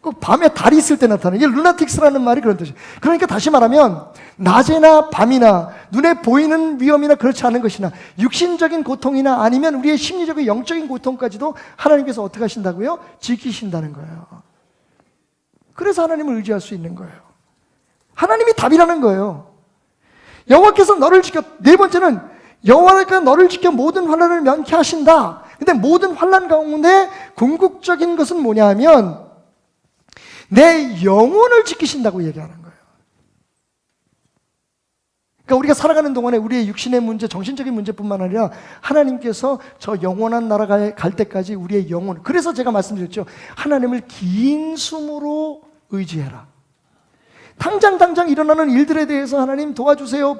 꼭 밤에 달이 있을 때 나타나요. 이게 루나틱스라는 말이 그런 뜻이에요. 그러니까 다시 말하면 낮이나 밤이나 눈에 보이는 위험이나 그렇지 않은 것이나 육신적인 고통이나 아니면 우리의 심리적인 영적인 고통까지도 하나님께서 어떻게 하신다고요? 지키신다는 거예요. 그래서 하나님을 의지할 수 있는 거예요. 하나님이 답이라는 거예요. 여호와께서 너를 지켜. 4번째는 여호와가 너를 지켜 모든 환난을 면케 하신다. 근데 모든 환난 가운데 궁극적인 것은 뭐냐 하면 내 영혼을 지키신다고 얘기하는 거예요. 그러니까 우리가 살아가는 동안에 우리의 육신의 문제, 정신적인 문제뿐만 아니라 하나님께서 저 영원한 나라 갈 때까지 우리의 영혼, 그래서 제가 말씀드렸죠. 하나님을 긴 숨으로 의지해라. 당장 일어나는 일들에 대해서 하나님 도와주세요.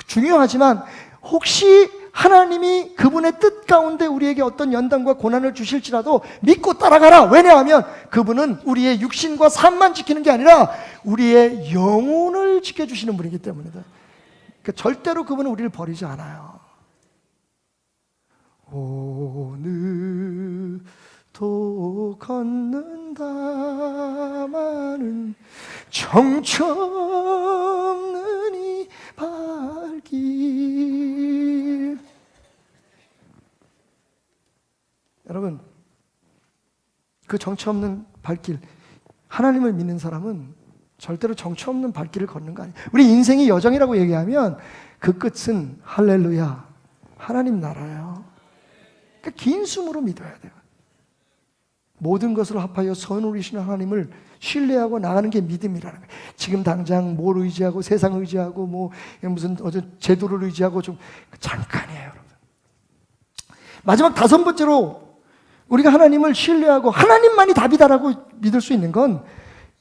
중요하지만 혹시 하나님이 그분의 뜻 가운데 우리에게 어떤 연단과 고난을 주실지라도 믿고 따라가라. 왜냐하면 그분은 우리의 육신과 삶만 지키는 게 아니라 우리의 영혼을 지켜주시는 분이기 때문이다. 그러니까 절대로 그분은 우리를 버리지 않아요. 오늘도 걷는다 많은 정처 없는 이 발길. 여러분, 그 정처 없는 발길, 하나님을 믿는 사람은 절대로 정처 없는 발길을 걷는 거 아니에요. 우리 인생이 여정이라고 얘기하면 그 끝은 할렐루야 하나님 나라예요. 그러니까 긴 숨으로 믿어야 돼요. 모든 것을 합하여 선을 이루시는 하나님을 신뢰하고 나가는 게 믿음이라는 거예요. 지금 당장 뭘 의지하고 세상 의지하고 뭐 무슨 제도를 의지하고 좀 잠깐이에요, 여러분. 마지막 5번째로 우리가 하나님을 신뢰하고 하나님만이 답이다라고 믿을 수 있는 건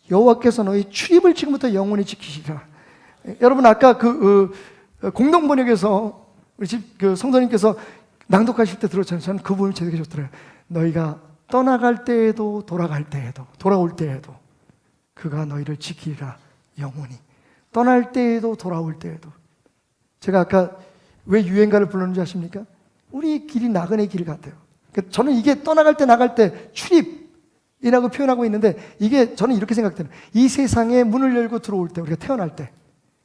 여호와께서 너희 출입을 지금부터 영원히 지키시라. 여러분 아까 공동 번역에서 우리 집 성도님께서 낭독하실 때 들었잖아요. 저는 그 부분이 되게 좋더라고요. 너희가 떠나갈 때에도 돌아갈 때에도 돌아올 때에도 그가 너희를 지키리라 영원히. 떠날 때에도 돌아올 때에도. 제가 아까 왜 유행가를 불렀는지 아십니까? 우리 길이 나그네 길 같아요. 그러니까 저는 이게 떠나갈 때 나갈 때 출입이라고 표현하고 있는데 이게 저는 이렇게 생각돼요. 이 세상에 문을 열고 들어올 때 우리가 태어날 때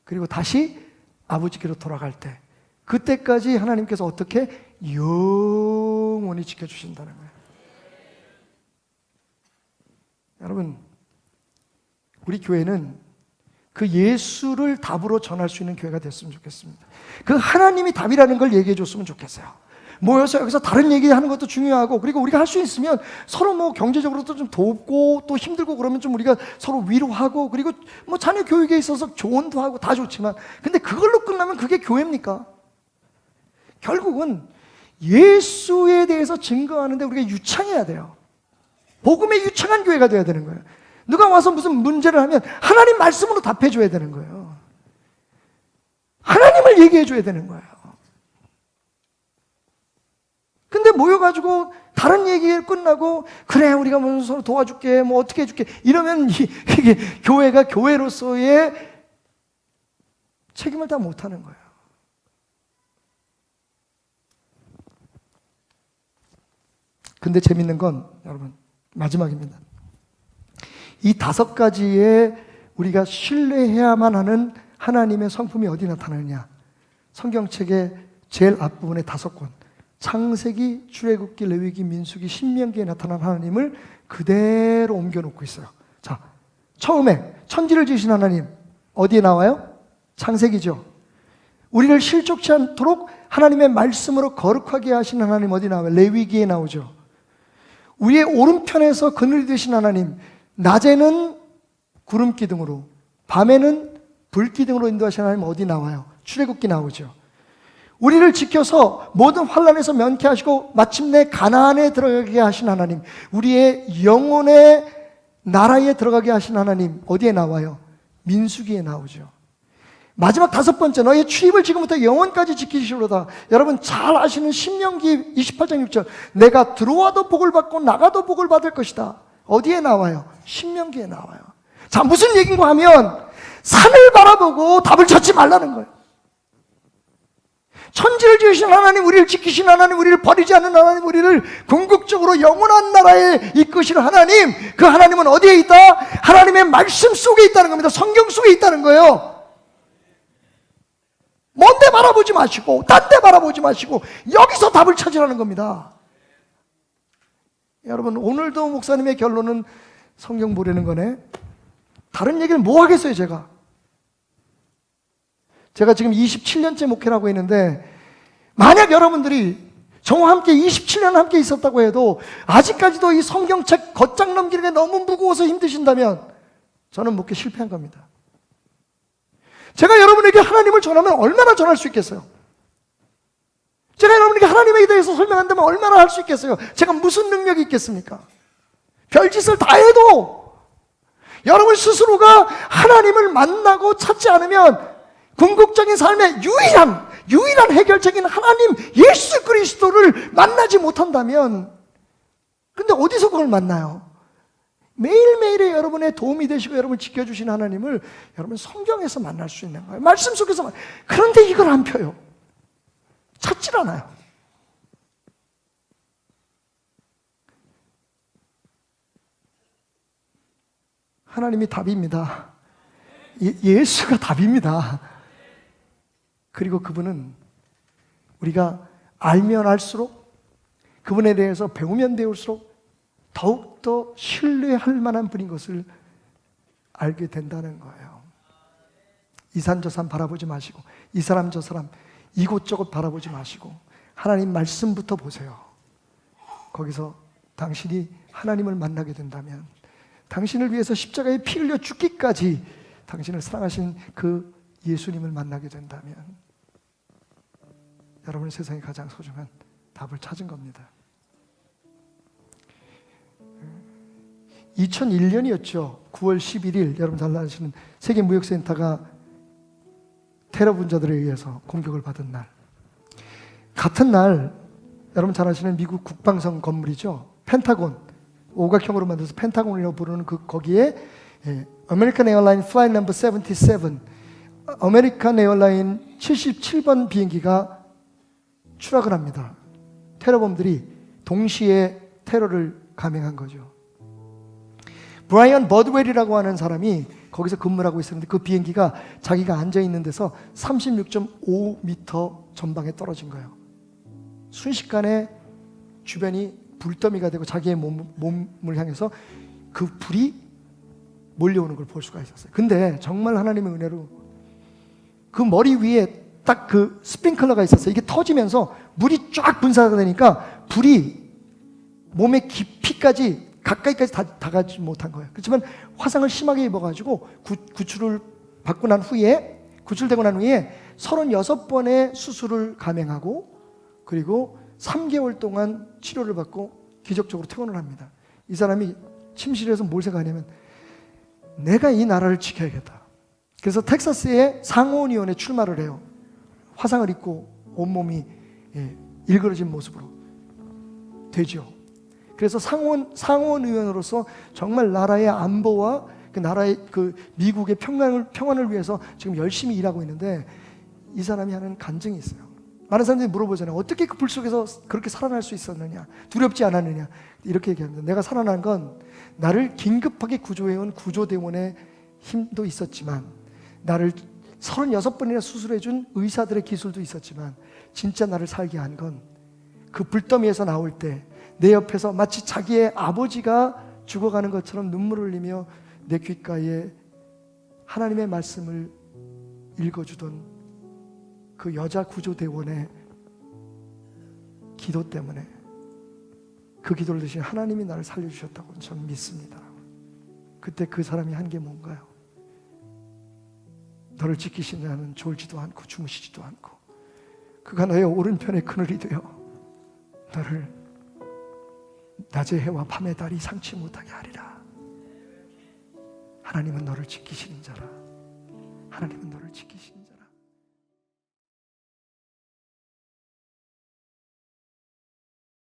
그리고 다시 아버지께로 돌아갈 때 그때까지 하나님께서 어떻게 영원히 지켜주신다는 거예요. 여러분, 우리 교회는 그 예수를 답으로 전할 수 있는 교회가 됐으면 좋겠습니다. 그 하나님이 답이라는 걸 얘기해 줬으면 좋겠어요. 모여서 여기서 다른 얘기하는 것도 중요하고 그리고 우리가 할 수 있으면 서로 뭐 경제적으로도 좀 돕고 또 힘들고 그러면 좀 우리가 서로 위로하고 그리고 뭐 자녀 교육에 있어서 조언도 하고 다 좋지만 근데 그걸로 끝나면 그게 교회입니까? 결국은 예수에 대해서 증거하는데 우리가 유창해야 돼요. 복음에 유창한 교회가 돼야 되는 거예요. 누가 와서 무슨 문제를 하면 하나님 말씀으로 답해 줘야 되는 거예요. 하나님을 얘기해 줘야 되는 거예요. 근데 모여가지고 다른 얘기 끝나고 그래 우리가 뭐 서로 도와줄게 뭐 어떻게 해줄게 이러면 이게 교회가 교회로서의 책임을 다 못하는 거예요. 근데 재밌는 건 여러분 마지막입니다. 이 5가지의 우리가 신뢰해야만 하는 하나님의 성품이 어디 나타나느냐? 성경책의 제일 앞부분에 5권 창세기, 출애굽기, 레위기, 민수기, 신명기에 나타난 하나님을 그대로 옮겨놓고 있어요. 자, 처음에 천지를 지으신 하나님 어디에 나와요? 창세기죠. 우리를 실족치 않도록 하나님의 말씀으로 거룩하게 하신 하나님 어디 나와요? 레위기에 나오죠. 우리의 오른편에서 그늘이 되신 하나님 낮에는 구름 기둥으로 밤에는 불 기둥으로 인도하시는 하나님 어디 나와요? 출애굽기 나오죠. 우리를 지켜서 모든 환난에서 면케하시고 마침내 가나안에 들어가게 하신 하나님 우리의 영혼의 나라에 들어가게 하신 하나님 어디에 나와요? 민수기에 나오죠. 마지막 5번째 너의 출입을 지금부터 영원까지 지키시로다. 여러분 잘 아시는 신명기 28장 6절 내가 들어와도 복을 받고 나가도 복을 받을 것이다. 어디에 나와요? 신명기에 나와요. 자, 무슨 얘기인가 하면 산을 바라보고 답을 찾지 말라는 거예요. 천지를 지으신 하나님, 우리를 지키신 하나님, 우리를 버리지 않는 하나님, 우리를 궁극적으로 영원한 나라에 이끄실 하나님, 그 하나님은 어디에 있다? 하나님의 말씀 속에 있다는 겁니다. 성경 속에 있다는 거예요. 먼 데 바라보지 마시고 딴 데 바라보지 마시고 여기서 답을 찾으라는 겁니다. 여러분 오늘도 목사님의 결론은 성경 보려는 거네. 다른 얘기를 뭐 하겠어요. 제가 지금 27년째 목회를 하고 있는데 만약 여러분들이 저와 함께 27년 함께 있었다고 해도 아직까지도 이 성경책 걷장 넘기는 게 너무 무거워서 힘드신다면 저는 목회 실패한 겁니다. 제가 여러분에게 하나님을 전하면 얼마나 전할 수 있겠어요? 제가 여러분에게 하나님에 대해서 설명한다면 얼마나 할 수 있겠어요? 제가 무슨 능력이 있겠습니까? 별짓을 다 해도 여러분 스스로가 하나님을 만나고 찾지 않으면 궁극적인 삶의 유일한 유일한 해결책인 하나님 예수 그리스도를 만나지 못한다면, 근데 어디서 그걸 만나요? 매일매일의 여러분의 도움이 되시고 여러분을 지켜주신 하나님을 여러분 성경에서 만날 수 있는 거예요. 말씀 속에서. 그런데 이걸 안 펴요. 찾질 않아요. 하나님이 답입니다. 예수가 답입니다. 그리고 그분은 우리가 알면 알수록, 그분에 대해서 배우면 배울수록 더욱더 신뢰할 만한 분인 것을 알게 된다는 거예요. 이 산 저 산 바라보지 마시고, 이 사람 저 사람 이곳저곳 바라보지 마시고 하나님 말씀부터 보세요. 거기서 당신이 하나님을 만나게 된다면, 당신을 위해서 십자가에 피 흘려 죽기까지 당신을 사랑하신 그 예수님을 만나게 된다면 여러분은 세상에 가장 소중한 답을 찾은 겁니다. 2001년이었죠. 9월 11일, 여러분 잘 아시는 세계무역센터가 테러 분자들에 의해서 공격을 받은 날, 같은 날 여러분 잘 아시는 미국 국방성 건물이죠. 펜타곤, 오각형으로 만들어서 펜타곤이라고 부르는 거기에 아메리칸 에어라인 플라이트 넘버 77, 아메리칸 에어라인 77번 비행기가 추락을 합니다. 테러범들이 동시에 테러를 감행한 거죠. 브라이언 버드웰이라고 하는 사람이 거기서 근무를 하고 있었는데, 그 비행기가 자기가 앉아있는 데서 36.5m 전방에 떨어진 거예요. 순식간에 주변이 불더미가 되고 자기의 몸을 향해서 그 불이 몰려오는 걸 볼 수가 있었어요. 근데 정말 하나님의 은혜로 그 머리 위에 딱 그 스프링클러가 있었어요. 이게 터지면서 물이 쫙 분사가 되니까 불이 몸의 깊이까지, 가까이까지 다가지 못한 거예요. 그렇지만 화상을 심하게 입어가지고 구출을 받고 난 후에, 구출되고 난 후에 36번의 수술을 감행하고, 그리고 3개월 동안 치료를 받고 기적적으로 퇴원을 합니다. 이 사람이 침실에서 뭘 생각하냐면, 내가 이 나라를 지켜야겠다. 그래서 텍사스의 상원의원에 출마를 해요. 화상을 입고 온몸이 일그러진 모습으로 되죠. 그래서 상원의원으로서 정말 나라의 안보와 그 나라의 그 미국의 평안을 위해서 지금 열심히 일하고 있는데, 이 사람이 하는 간증이 있어요. 많은 사람들이 물어보잖아요. 어떻게 그 불 속에서 그렇게 살아날 수 있었느냐, 두렵지 않았느냐, 이렇게 얘기합니다. 내가 살아난 건 나를 긴급하게 구조해온 구조대원의 힘도 있었지만, 나를 36번이나 수술해준 의사들의 기술도 있었지만, 진짜 나를 살게 한 건 그 불더미에서 나올 때 내 옆에서 마치 자기의 아버지가 죽어가는 것처럼 눈물을 흘리며 내 귓가에 하나님의 말씀을 읽어주던 그 여자 구조대원의 기도 때문에, 그 기도를 드신 하나님이 나를 살려주셨다고 저는 믿습니다. 그때 그 사람이 한 게 뭔가요? 너를 지키신 자는 졸지도 않고 주무시지도 않고 그가 너의 오른편에 그늘이 되어 너를 낮의 해와 밤의 달이 상치 못하게 하리라. 하나님은 너를 지키시는 자라. 하나님은 너를 지키시는 자라.